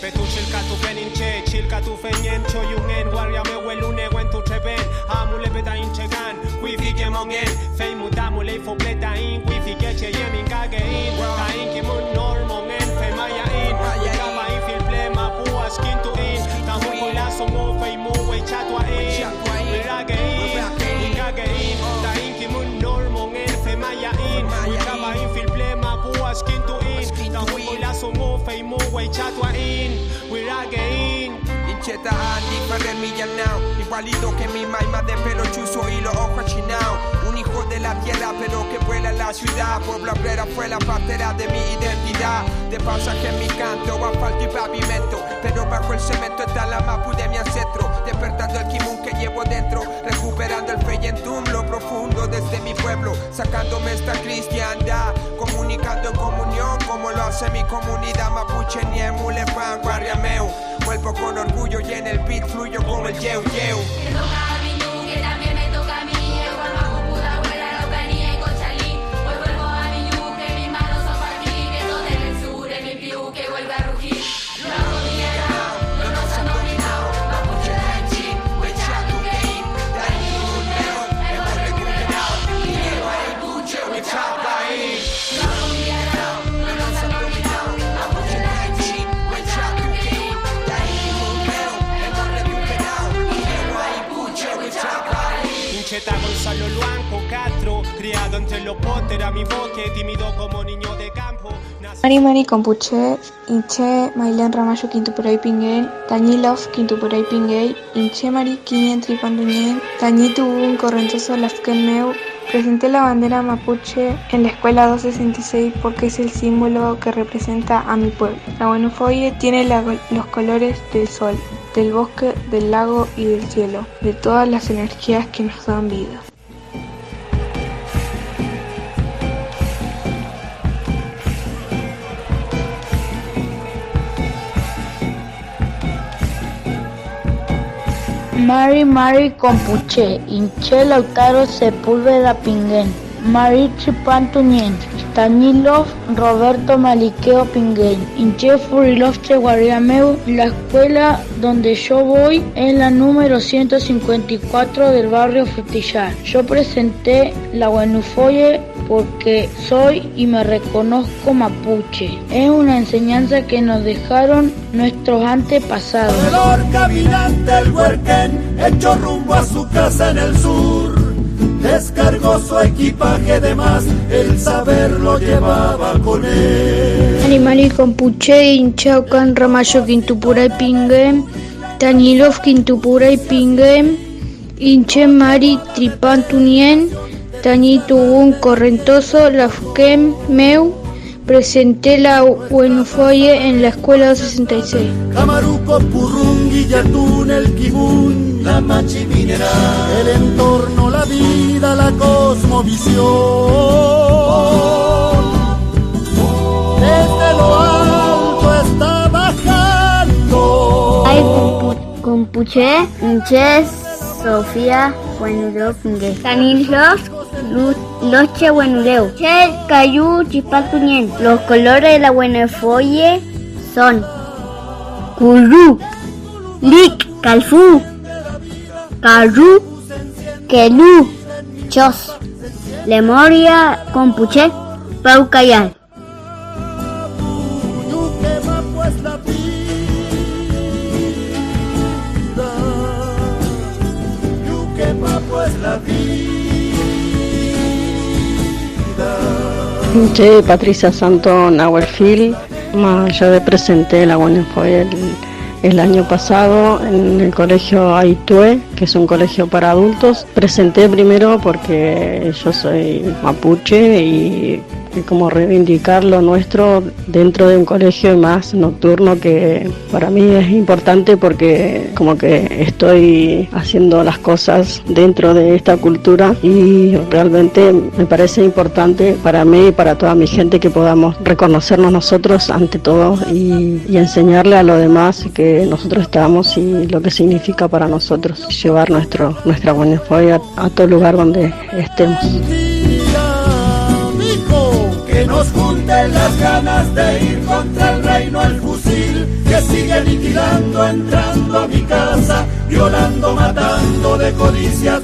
Petuchilka tu feninche, chilka tu fenyen, choyungen, warrior me welune when tu treben, amule beta inchegan, wifi ke mongen, fei mutamule fo pleta in, wifi ke cheyen in kage in, ta in ki mun normongen, fe maya in, kaba in fil plema pua skin to in, ta hukula songo fei mu we chatwa in, wirage in kage in, ta in ki mun normongen, fe maya in, kaba in fil plema pua skin to in, ta hukula songo fei mu we chatwa in, wirage in. Incheta Andy para el millanao, igualito que mi maima de pelo chuzo y los ojos achinados. Un hijo de la tierra pero que vuela en la ciudad. Pueblo obrera fue la partera de mi identidad. De pasaje en mi canto, asfalto y pavimento, pero bajo el cemento está la mapu de mi ancestro. Despertando el kimun que llevo dentro, recuperando el feyentum, lo profundo desde mi pueblo. Sacándome esta cristiandad, comunicando en comunión como lo hace mi comunidad mapuche, niemule, pan, guarriameu. Vuelvo con orgullo y en el beat fluyo como el yeu yeu. Me toca a mi ñu, que también me toca a mí. El cuerno a Cucuda, abuela, Araucanía y Conchalí. Hoy vuelvo a mi ñu, que mis manos son para ti. Que todo en el sur, en mi piu, que vuelve a rugir. Lo hago millarao, no nos han dominado. Mapuche da en chin, huecha tu game. Da en un leo, hemos recuperado. Y lleva el buche, huecha país. Lo hago millarao, no nos han dominado. Mapuche da en chin, huecha tu game. Da en un leo, hemos recuperado. Y lleva el buche, huecha país. Incheta Gonzalo Luanco Castro, criado entre los póster a mi boque, tímido como niño de campo. Mari Mari Compuche, Inche Mailen Ramallo Quintupuray Pinguén, Tañilov Quintupuray Pinguey, Inche Mari Quinien Tripanduñén, Tañitu un Correntoso Lafkenmeu. Presenté la bandera mapuche en la escuela 266 porque es el símbolo que representa a mi pueblo. La Guanufoye tiene los colores del sol, del bosque, del lago y del cielo, de todas las energías que nos dan vida. Mari Mari Compuche, Inche Lautaro Sepúlveda Pinguén, Mari Tripantuñén, Tañilov Roberto Maliqueo Pinguén, Inche Furilovche Guariameu. La escuela donde yo voy es la número 154 del barrio Frutillar. Yo presenté la Guanufoye porque soy y me reconozco mapuche. Es una enseñanza que nos dejaron nuestros antepasados. Alrededor caminante el huerquén, hecho rumbo a su casa en el sur. Descargó su equipaje de más, el saber lo llevaba con él. Animali Compuche, Inchaucan Ramallo Quintupuray Pinguén, Tañilov Quintupuray Pinguén, Inche Mari Tripantunien, Tañitubun Correntoso Lafken Meu. Presenté la Guanufoye en la escuela 266. Camaruco, Purrungui, Yatún, el Kibún, la Machi mineral, el entorno, la vida, la cosmovisión. Desde lo alto está bajando. Ay, Compuche, Inches, Sofía, Guanureo, Pingue. Tanilov, Loche, Guanureo. Che, Cayú, Chispatuñén. Los colores de la Guanufoye son Curú, Lic, Calfú, Carú, Quelú, Chos, Lemoria, Compuche, Paucayal. Che, Patricia Santo Nahuelfil, yo presenté la Guanufoye el año pasado en el colegio Aitue, que es un colegio para adultos. Presenté primero porque yo soy mapuche y como reivindicar lo nuestro dentro de un colegio más nocturno, que para mí es importante porque como que estoy haciendo las cosas dentro de esta cultura y realmente me parece importante para mí y para toda mi gente que podamos reconocernos nosotros ante todo y enseñarle a los demás que nosotros estamos y lo que significa para nosotros llevar nuestra Guanufoye a todo lugar donde estemos. Que nos junten las ganas de ir contra el reino al fusil, que que sigue aniquilando, entrando a mi casa, violando, matando de codicias.